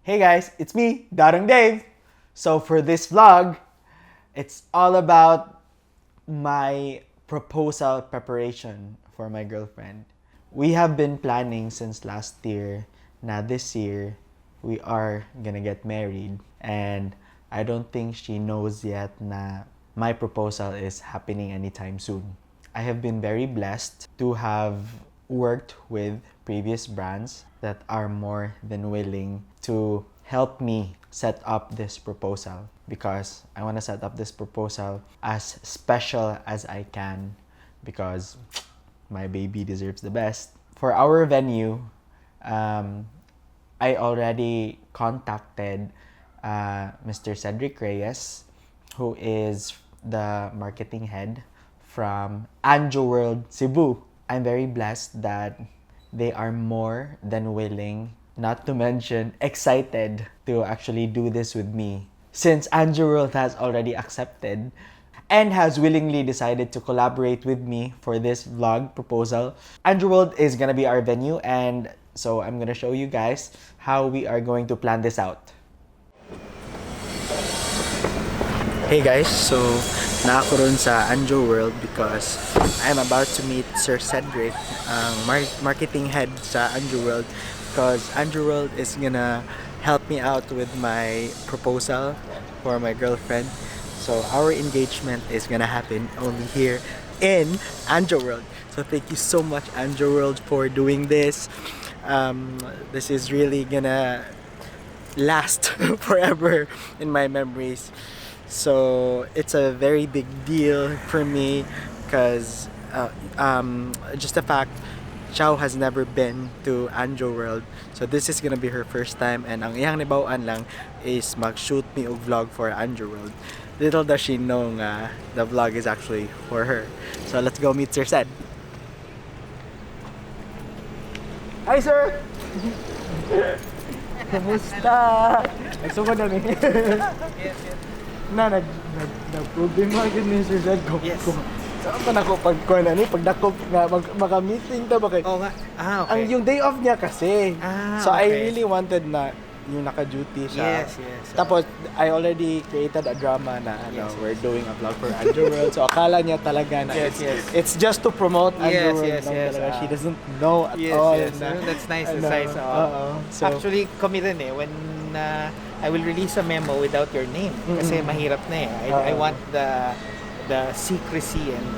Hey guys, it's me, Darang Dave. So for this vlog, it's all about my proposal preparation for my girlfriend. We have been planning since last year. Now this year, we are gonna get married. And I don't think she knows yet na my proposal is happening anytime soon. I have been very blessed to have worked with previous brands that are more than willing to help me set up this proposal because I want to set up this proposal as special as I can because my baby deserves the best. For our venue, I already contacted Mr. Cedric Reyes, who is the marketing head from Anjoworld Cebu. I'm very blessed that they are more than willing, not to mention excited to actually do this with me. Since Anjoworld has already accepted and has willingly decided to collaborate with me for this vlog proposal, Anjoworld is gonna be our venue, and so I'm gonna show you guys how we are going to plan this out. Hey guys, so nakakuron sa Anjou World because I'm about to meet Sir Cedric, ang marketing head sa Anjou World, because Anjou World is gonna help me out with my proposal for my girlfriend. So our engagement is gonna happen only here in Anjou World. So thank you so much, Anjou World, for doing this. This is really gonna last forever in my memories. So it's a very big deal for me because just the fact Chow has never been to Anjou World. So this is gonna be her first time, and ang iyang nibawaan lang is mag-shoot me og vlog for Anjou World. Little does she know nga the vlog is actually for her. So let's go meet Sir Ced. Hi sir! Kamusta? Nagsugod na ni. Nag-problema agad ni Sir Zed ko. Yes. Saan pa nako pagkuhan na ni? Pag dako nga maka-meeting ta ba kay? Oo nga. Okay. Ang yung day off niya kasi. So I okay. really wanted na yung naka-duty siya. Yes. Tapos I already created a drama na we're doing a vlog for Anjou World. So akala niya talaga na it's just to promote Anjou World. Talaga. She doesn't know at all. Na, that's nice. ano, That's nice. So, actually, kami rin when I will release a memo without your name kasi mahirap na eh. I want the secrecy and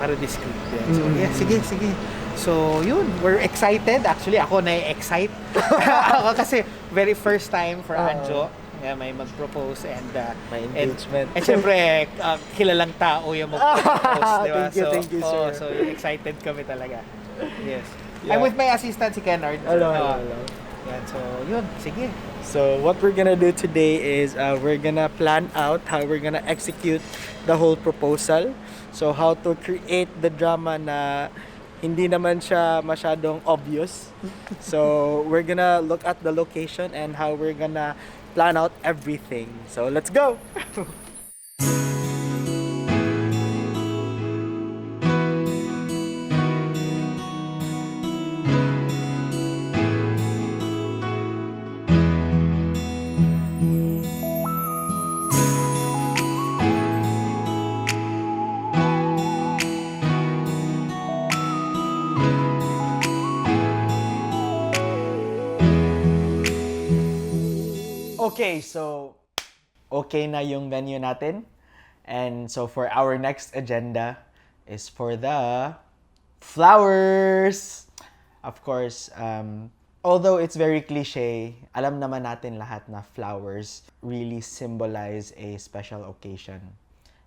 para discreet din. So yeah, sige. So yun, we're excited. Actually, ako na-excite. Ako kasi very first time for Anjo. May mag-propose and my engagement. And syempre, kilalang tao yung mag-propose, di ba? Thank you, sir. So excited kami talaga. Yes. Yeah. I'm with my assistant, si Kennard. Hello. Yan, so yun, sige. So what we're gonna do today is we're gonna plan out how we're gonna execute the whole proposal. So how to create the drama na hindi naman siya masyadong obvious. So we're gonna look at the location and how we're gonna plan out everything. So let's go! Okay, so okay na yung venue natin. And so for our next agenda is for the flowers. Of course, although it's very cliche, alam naman natin lahat na flowers really symbolize a special occasion,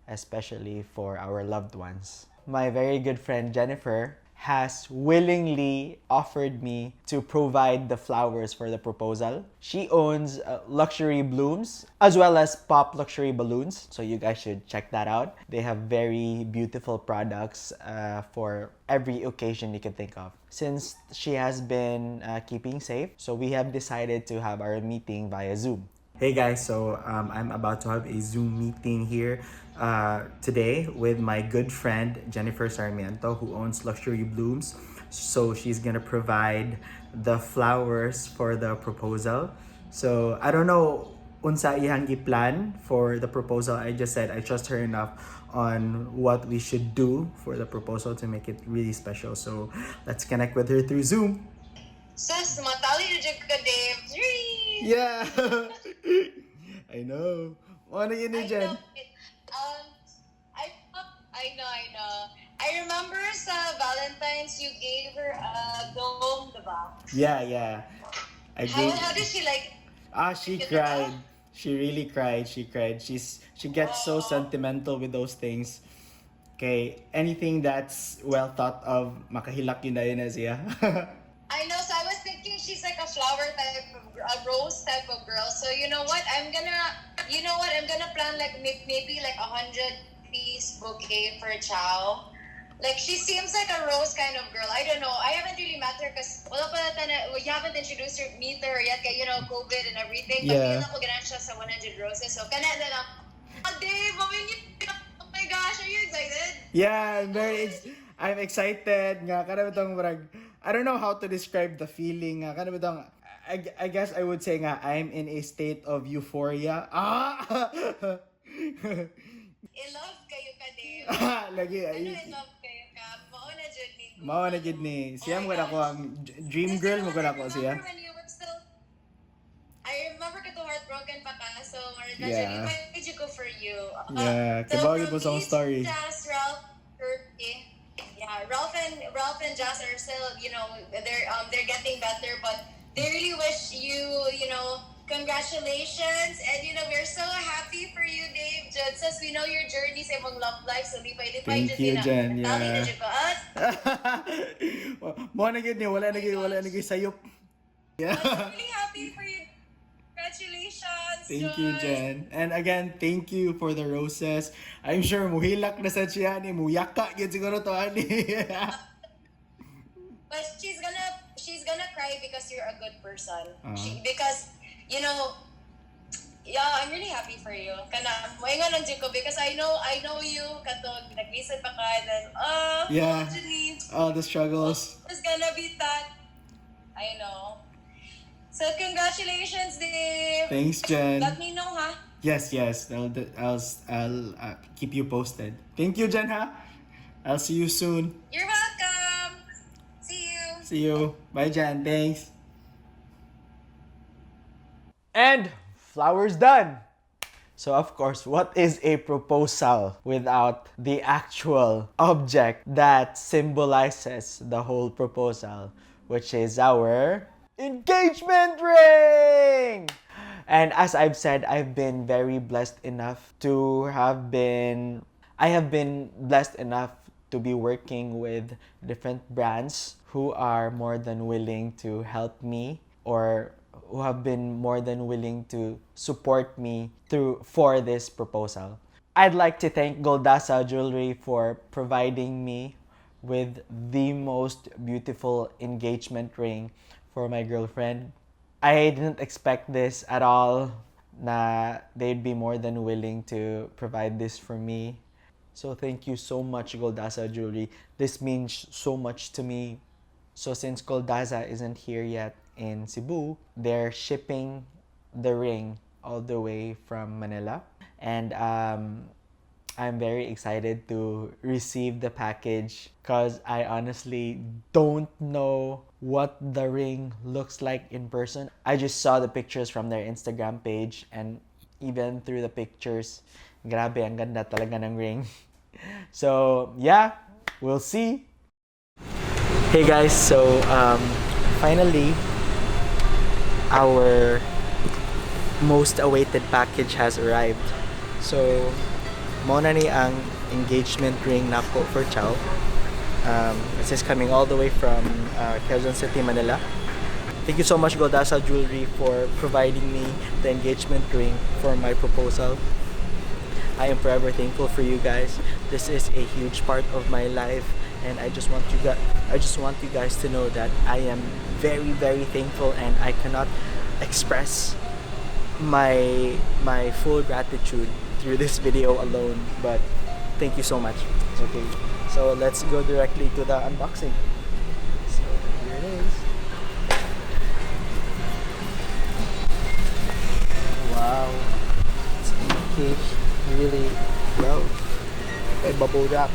especially for our loved ones. My very good friend Jennifer has willingly offered me to provide the flowers for the proposal. She owns luxury blooms as well as pop luxury balloons. So you guys should check that out. They have very beautiful products for every occasion you can think of. Since she has been keeping safe, so we have decided to have our meeting via Zoom. Hey guys, so I'm about to have a Zoom meeting here today with my good friend Jennifer Sarmiento, who owns Luxury Blooms. So she's gonna provide the flowers for the proposal. So I don't know unsa iyang plan for the proposal. I just said I trust her enough on what we should do for the proposal to make it really special. So let's connect with her through Zoom. Sus, matali na dyan ka, Dave. Yay! Yeah. I know. Ano yun ni I Jen? know it. I know. I remember sa Valentine's, you gave her a dome, diba? Yeah. How did she like? She Pick it cried. up? She really cried. She cried. She gets so sentimental with those things. Okay, anything that's well thought of, makahilak yun na yun na siya. I know. So I was thinking she's like a flower type of, a rose type of girl. So you know what? I'm gonna plan like maybe like 100-piece bouquet for Chow. Like, she seems like a rose kind of girl. I don't know. I haven't really met her because we haven't introduced her, meet her yet. You know, COVID and everything. But Yeah. feel ako ganun siya sa 100 roses. So, kana na lang. Oh, Dave, oh my gosh, are you excited? Yeah, I'm excited nga kana bitong murag I don't know how to describe the feeling nga kana bitong I guess I would say nga I'm in a state of euphoria. In love kayo ka, Dave. Lagi Ano ay in love kayo ka? Mauna dyan ni. mao na gid ni. Siya Oh mo my ako gosh. ang dream girl mo ko siya. When you would still, I remember ka to heartbroken pa ka. So, Yeah. did you go for you? Yeah, kabawin mo sa akong story. Jazz, Ralph, yeah, Ralph and Jazz are still, you know, they're getting better, but they really wish you know, congratulations, and you know, we're so happy for you, Dave. Just as we know your journey sa imong love life, so di pa Thank you, Jen. Tali na Yeah. dyan ko, at Mo na gid ni wala na gid sayop. Yeah. I'm really happy for you. Congratulations, Thank you, Jen. And again, thank you for the roses. I'm sure muhilak na sa siya ni muyaka gid siguro to ani. But she's gonna cry because you're a good person. Uh-huh. Because you know, yeah, I'm really happy for you. Kana moingon ang ko because I know you katong nag-listen pa ka then Yeah. Jenny, All the struggles. it's gonna be that. I know. So congratulations, Dave. Thanks, Jen. Let me know, ha? Yes. I'll keep you posted. Thank you, Jen. Ha. I'll see you soon. You're welcome. See you. See you. Bye, Jen. Thanks. And flowers done. So of course, what is a proposal without the actual object that symbolizes the whole proposal, which is our engagement ring? And as I've said, I have been blessed enough to be working with different brands who are more than willing to help me, or who have been more than willing to support me for this proposal. I'd like to thank Goldasa Jewellery for providing me with the most beautiful engagement ring for my girlfriend. I didn't expect this at all, na they'd be more than willing to provide this for me. So thank you so much, Goldasa Jewelry. This means so much to me. So since Goldasa isn't here yet in Cebu, they're shipping the ring all the way from Manila. And I'm very excited to receive the package because I honestly don't know what the ring looks like in person. I just saw the pictures from their Instagram page, and even through the pictures, grabe, ang ganda talaga ng ring. So yeah, we'll see. Hey guys, so finally our most awaited package has arrived. So mo na ni ang engagement ring nako for Chow. This is coming all the way from Quezon City, Manila. Thank you so much, Goldasa Jewelry, for providing me the engagement ring for my proposal. I am forever thankful for you guys. This is a huge part of my life, and I just want you guys to know that I am very, very thankful, and I cannot express my full gratitude through this video alone. But thank you so much. Okay, so let's go directly to the unboxing. So here it is. Wow. It's cake really well. May bubble wrap.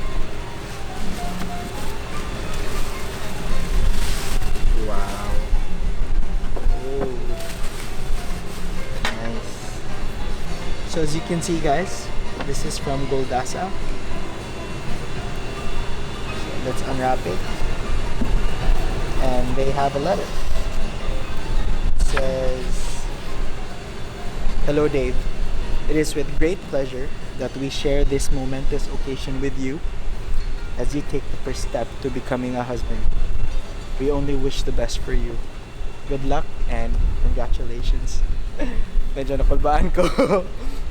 Wow. Oh. Nice. So as you can see guys, this is from Goldasa. So let's unwrap it. And they have a letter. It says, "Hello Dave. It is with great pleasure that we share this momentous occasion with you as you take the first step to becoming a husband. We only wish the best for you. Good luck and congratulations." Medyo nakulbaan ko.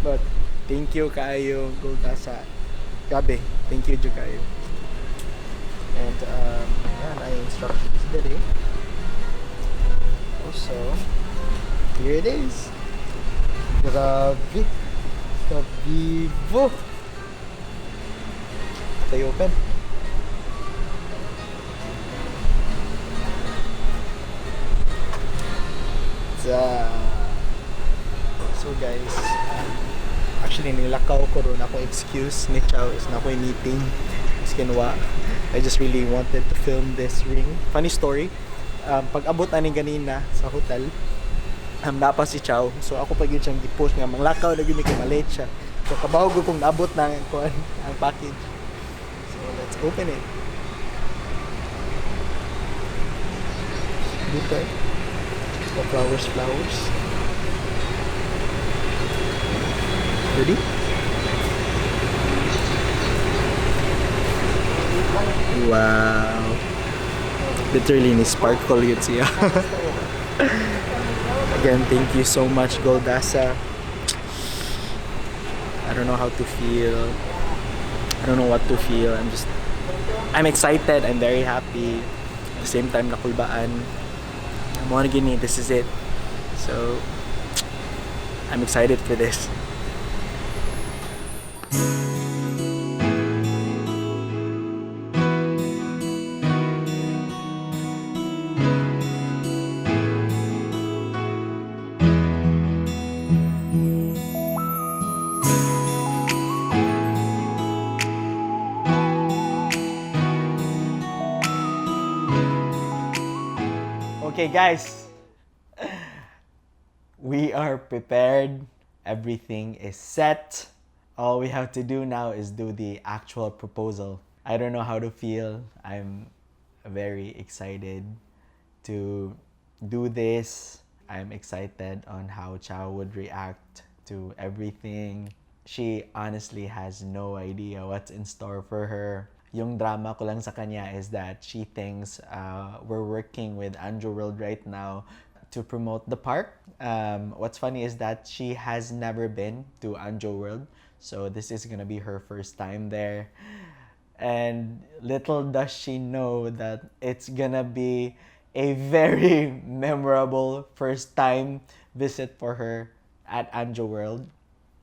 But thank you kayo Goldasa. Grabe, thank you kayo. And yan ay instructions dali. Also, here it is. Grabe. Kabibo. Tayo open. So guys, actually nilakaw ko ron akong excuse ni Chow is na ako'y meeting is kinwa. I just really wanted to film this ring. Funny story, pag abot ani ganina sa hotel, napa si Chow. So ako pag yun siyang di-post nga manglakaw na yun kay malate siya. So kabaw ko kung naabot na ang package. So let's open it. Dito. So flowers. Ready? Wow. Literally ni sparkle yun siya. Again, thank you so much Goldasa. I don't know how to feel. I don't know what to feel. I'm excited. I'm very happy. At the same time, nakulbaan. I'm on gini. This is it. So, I'm excited for this. Okay guys, we are prepared. Everything is set. All we have to do now is do the actual proposal. I don't know how to feel. I'm very excited to do this. I'm excited on how Chow would react to everything. She honestly has no idea what's in store for her. Yung drama ko lang sa kanya is that she thinks we're working with Anjou World right now to promote the park. What's funny is that she has never been to Anjou World, so this is gonna be her first time there. And little does she know that it's gonna be a very memorable first time visit for her at Anjou World.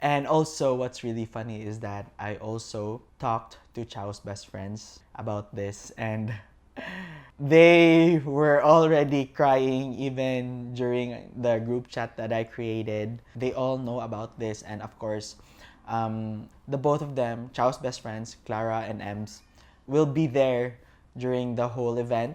And also, what's really funny is that I also talked to Chow's best friends about this, and they were already crying even during the group chat that I created. They all know about this, and of course, the both of them, Chow's best friends, Clara and Ems, will be there during the whole event.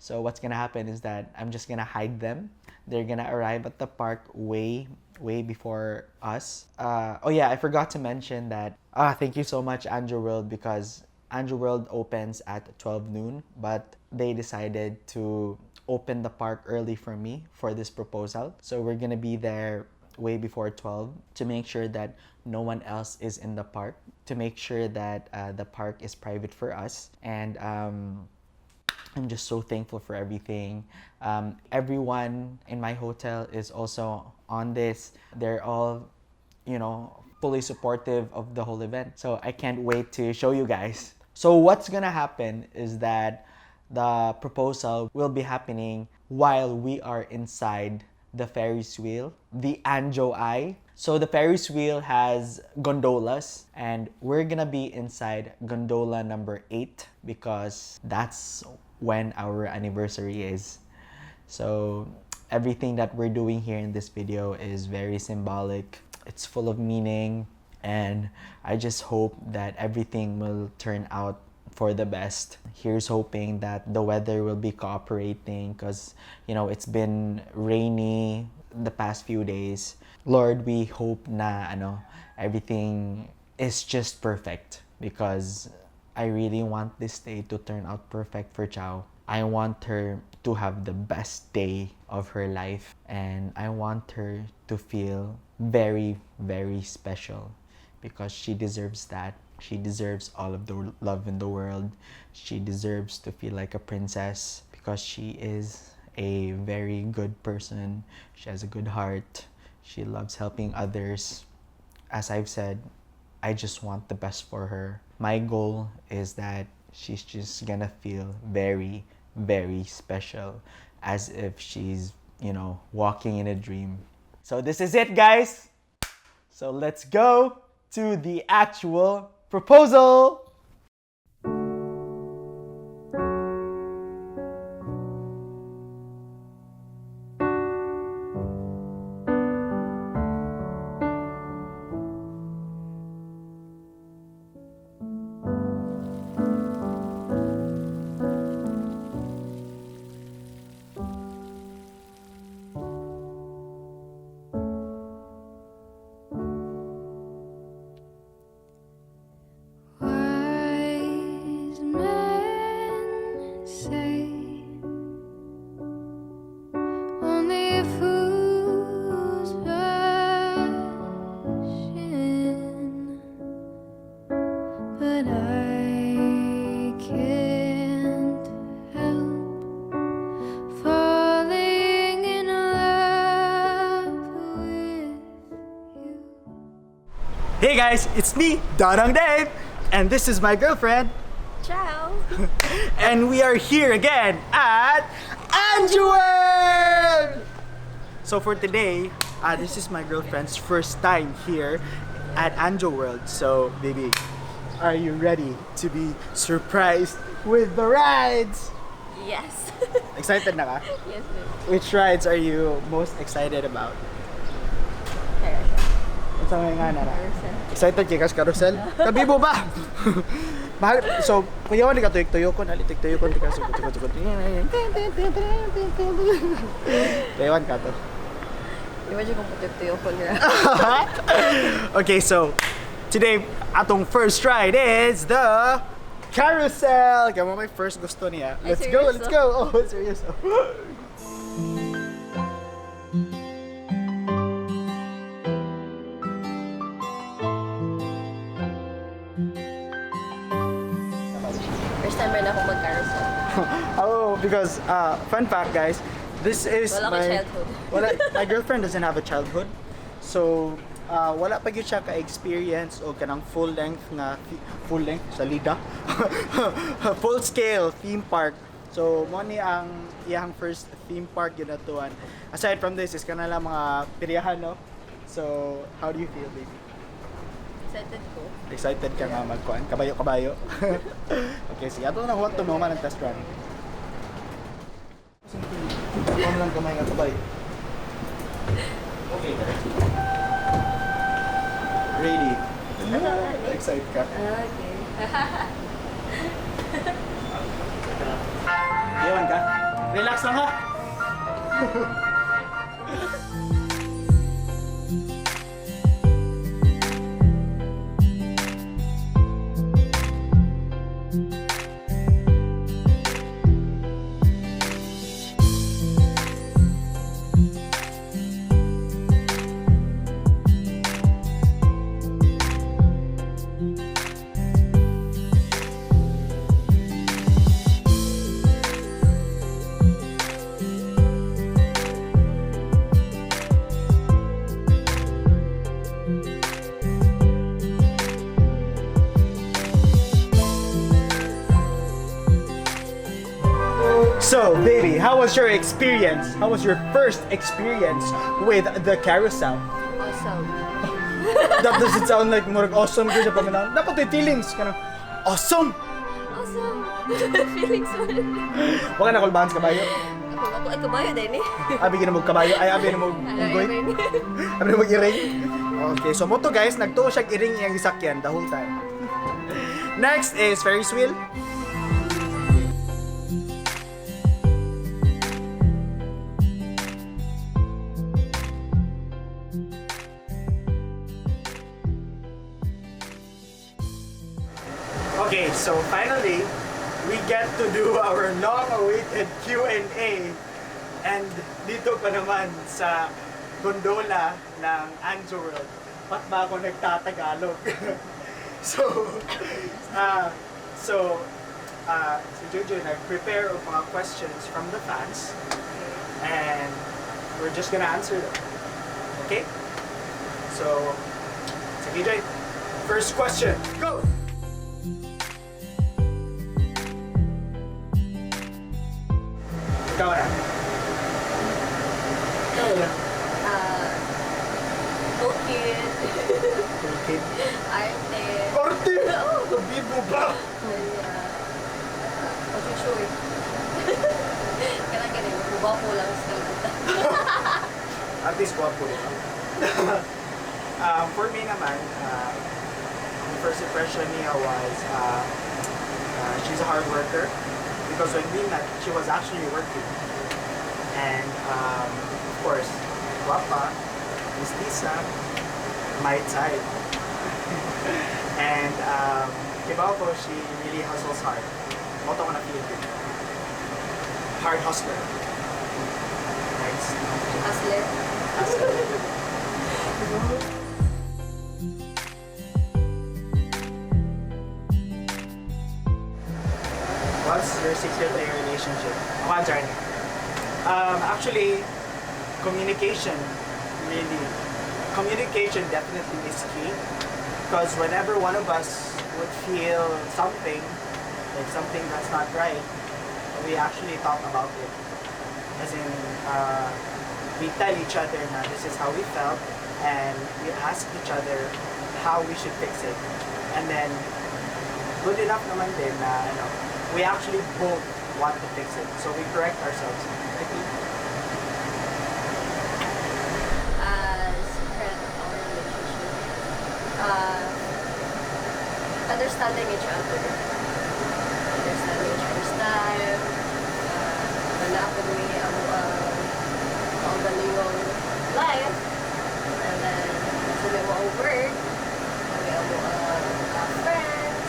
So what's gonna happen is that I'm just gonna hide them. They're gonna arrive at the park way before us. Oh yeah, I forgot to mention that. Thank you so much Anjou World, because Anjou World opens at 12 noon, but they decided to open the park early for me for this proposal. So we're gonna be there way before 12 to make sure that no one else is in the park, to make sure that the park is private for us. And I'm just so thankful for everything. Everyone in my hotel is also on this. They're all, fully supportive of the whole event. So I can't wait to show you guys. So what's gonna happen is that the proposal will be happening while we are inside the Ferris wheel, the Anjou Eye. So the Ferris wheel has gondolas, and we're gonna be inside gondola number 8 because that's when our anniversary is. So everything that we're doing here in this video is very symbolic. It's full of meaning, and I just hope that everything will turn out for the best. Here's hoping that the weather will be cooperating, because you know it's been rainy the past few days. Lord, we hope na everything is just perfect, because I really want this day to turn out perfect for Chow. I want her to have the best day of her life, and I want her to feel very, very special, because she deserves that. She deserves all of the love in the world. She deserves to feel like a princess, because she is a very good person. She has a good heart. She loves helping others. As I've said, I just want the best for her. My goal is that she's just gonna feel very, very special, as if she's, walking in a dream. So this is it, guys. So let's go to the actual proposal. Wise men say only fools rush in, but I can't help falling in love with you. Hey guys, it's me, Donang Dave, and this is my girlfriend, Ciao. and we are here again at Anjoworld! So for today, this is my girlfriend's first time here at Anjoworld. So baby, are you ready to be surprised with the rides? Yes. Excited na ka? Yes, babe. Which rides are you most excited about? Ito nga na. Excited kay kas Carousel? Kabibo ba? So, kuya ni ka tuyok-tuyok ko, nalitik-tuyok ko, di ka sugod-sugod. Kuya ka to. Imagine kung putik-tuyok ko niya. Okay, so today atong first ride is the Carousel. Kaya mo may first gusto niya. Ay, Let's go, seryoso? let's go. Oh, serious. First time rin ako mag-carousel. Oh, because fun fact, guys, this is Wala my akong childhood. my girlfriend doesn't have a childhood, so wala pa gyud siya ka-experience o kanang full length salida, full scale theme park. So mo ni ang iyang first theme park yun atuan. Aside from this is kanala mga piryahan, no? So how do you feel, baby? Excited ko. Excited ka nga magkuhan? Kabayo. Okay, sige. Ato na huwag tumungan ng test run. Huwag lang kamay nga kabayo. Okay, ready? Excited ka? Okay. Iwan ka? Relax lang ha? So, baby, how was your experience? How was your first experience with the Carousel? Awesome. That doesn't sound like more awesome kasi paminaw. Dapat yung feelings ka na. Awesome! Awesome. Feelings man. Wala na kulbahan sa kabayo. Ako ay kabayo din eh. Abi na mo kabayo, ay abi na mo unggoy. Abi na mo iring. Okay, so mo to guys, nagtuo siya iring iyang gisakyan the whole time. Next is Ferris wheel. Okay, so finally, we get to do our long-awaited Q&A. And dito pa naman sa gondola ng Anjou World. Ba't ba ako nagtatagalog? Si Jojo nag-prepare of mga questions from the fans. And we're just gonna answer them. Okay? So, sige Joy. First question, go! Ikaw na. Ikaw na. Bukid. Okay. Arte. Arte! Bibo ba? Pag-choy. Kailangan ganun. Buba po lang sa At least guwapo rin. For me naman, ang first impression niya was she's a hard worker. Because when we met, she was actually working. And of course, guwapa, mestiza, my type. And diba po, she really hustles hard. Moto ko na Philippine. Hard hustler. Nice. Hustler. Hustler. What's your secret to your relationship? Ako, Journey. Actually, communication, really. Communication definitely is key. Because whenever one of us would feel something, like something that's not right, we actually talk about it. As in, we tell each other na this is how we felt, and we ask each other how we should fix it. And then, good enough naman din na, we actually both want to fix it. So we correct ourselves. Secret of our relationship. Understanding each other. Understanding each other's time. Wala po may ang galingong life. And then, sabi mo ang word. Sabi mo friends.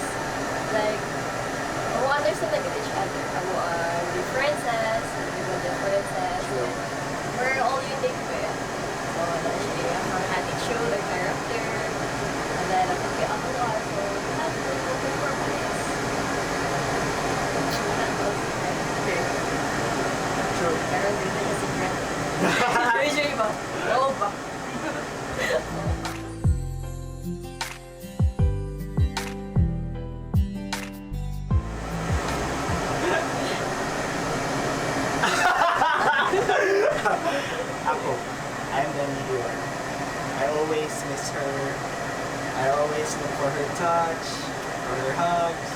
Like, we understand each other. Differences. We're all unique po yan. So, ang attitude, our character. And then, ang pagkakakuha. So, we have to compromise. Okay. True. Pero hindi na yung secret. Joy ba? Oo ba? Ako, I'm the needy one. I always miss her. I always look for her touch, for her hugs,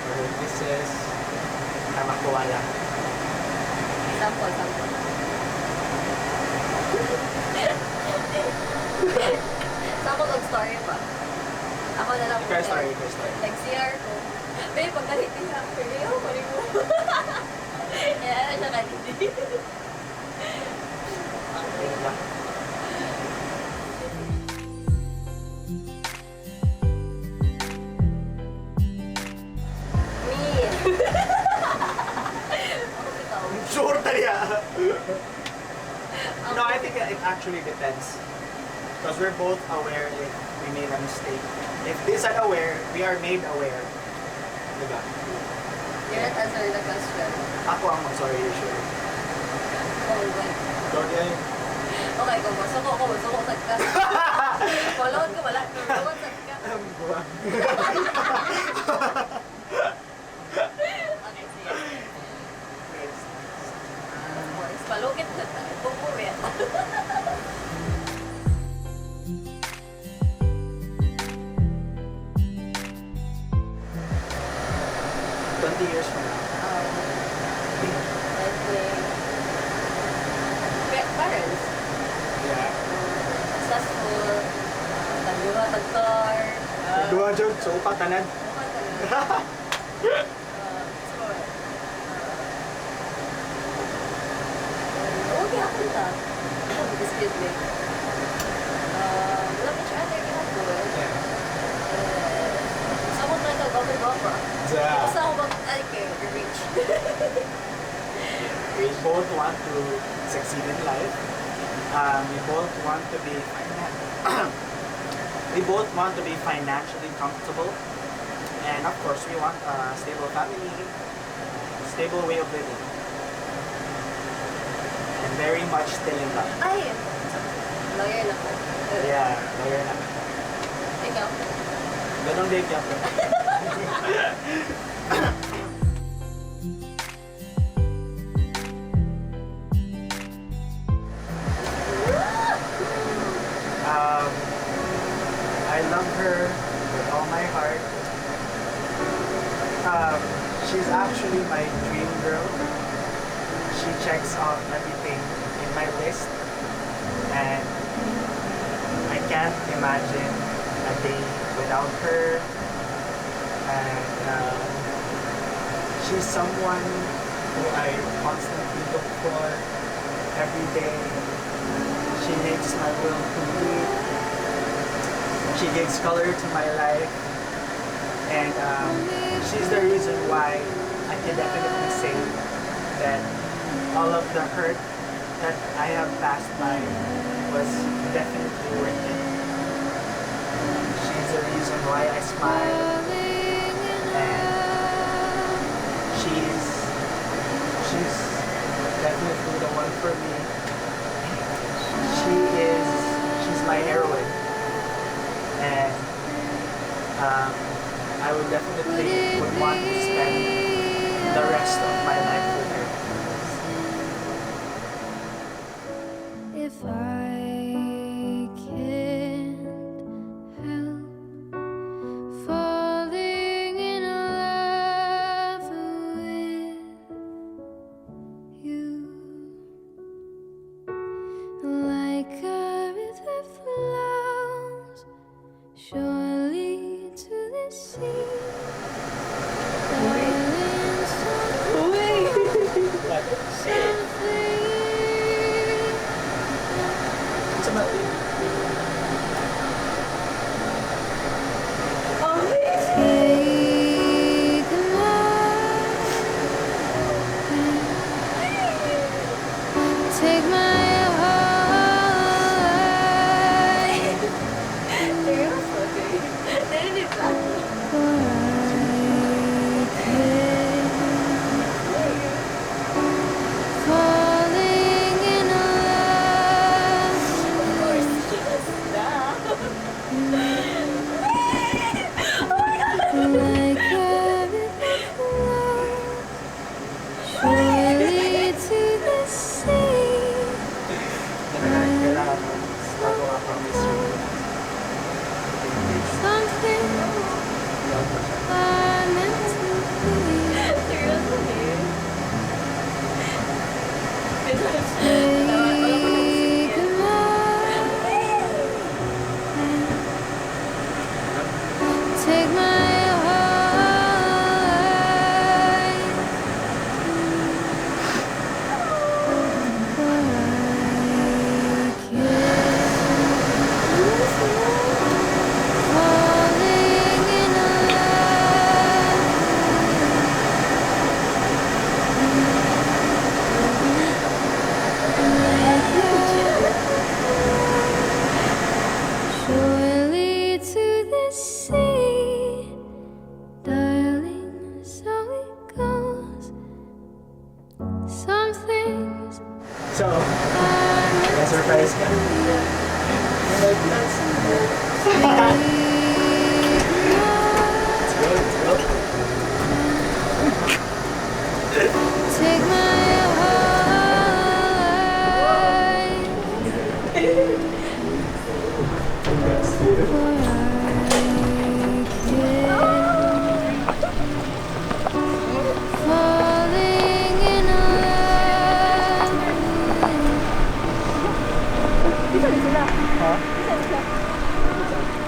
for her kisses. I'm a koala. Sample. Sample of story pa. Ako na lang. Ikaw story. Nag-CR ko. Babe, pagkalit niya. Pero, pari mo. Kaya na siya kanindi. Wait lang. Me. Ako ikaw. Sure talaga. No, I think it actually depends. Because we're both aware if we made a mistake. If this unaware, we are made aware. Diba? You're not answering the question. Ako ang sorry usually. Oh, wait. Jordan, Okay, kung gusto ko sa ka. Follow ko, wala. Follow sa ka. buwang. Okay, sige. Of course, palugit na tayo. Pupumit. 20 years from now. I think Jud, so upat tanan. Upat talaga. So, okay ako ta. Excuse me. Love each other ginagawa. Sabot na ito, gawin-gawa. Basta ako bang, ay kayo, rich. We both want to succeed in life. We both want to be financially comfortable, and of course, we want a stable family, stable way of living, and very much still in love. Ay, lawyer na ko. Yeah, lawyer na. Ikaw. Ganun din ka. I love her with all my heart. She's actually my dream girl. She checks off everything in my list, and I can't imagine a day without her. And she's someone who I constantly look for every day. She makes my world complete. She gives color to my life, and she's the reason why I can definitely say that all of the hurt that I have passed by was definitely worth it. She's the reason why I smile, and she's definitely the one for me. She's my heroine, and I would definitely would want to spend the rest of my life with her. If I can't help falling in love with you, like a river flows surely to the sea. Darling, something take take my heart, Seryoso, okay. Narinig lang. for I can't falling in love. Of course, yes. Nah. Like a river flows surely to the sea. Kailangan mo magawa kang mystery. Something are meant to be. Seryoso, eh. Take take my heart, for I can't falling in love. Surely to the sea, darling, so it goes. Some things So, are meant surprise ka. take my heart, for I can't falling in love. Bisa di sila. Huh? Bisa di sila.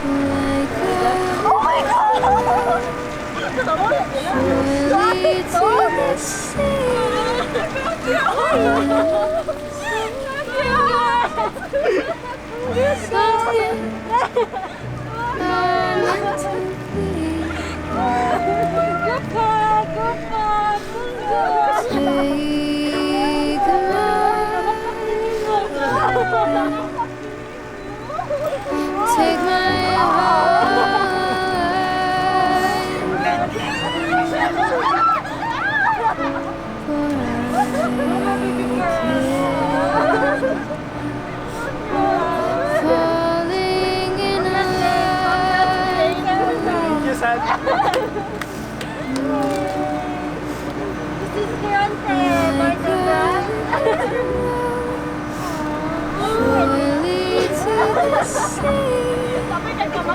Wake up. Oh my God! Surely to the sea. Something I'm meant to be. Take a ride. Take my heart. For falling in love. Thank you, Sad. Surely to the sea. Something I'm meant to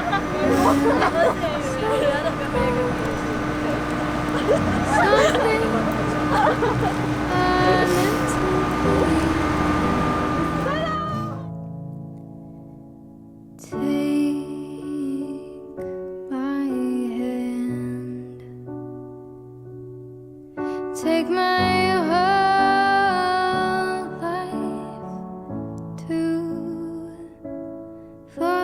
be. Take my hand. Take my whole life too. For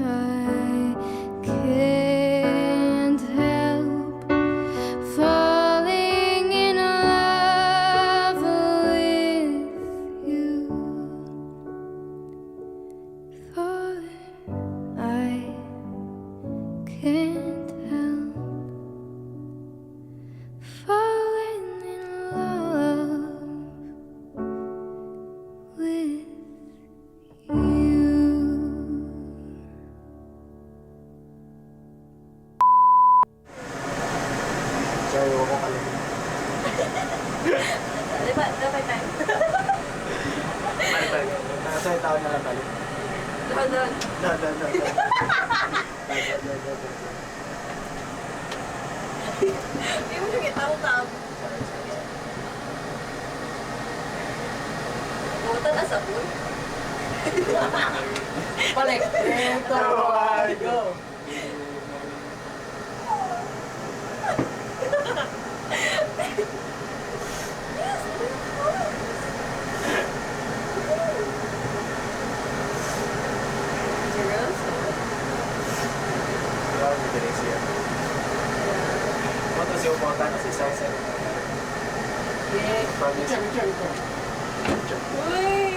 I can't help falling in love with you. For I can't help falling in love with you. Sorry, huwag ko kalamin. Dapat tayo. Ano tayo? Nasa yung tao na lang tayo. Doon. Hindi mo siya kitang-tang. Buta na sa pool. Balik. Go! What was your contact? Kasi sunset. Yeah. Promise. Uy!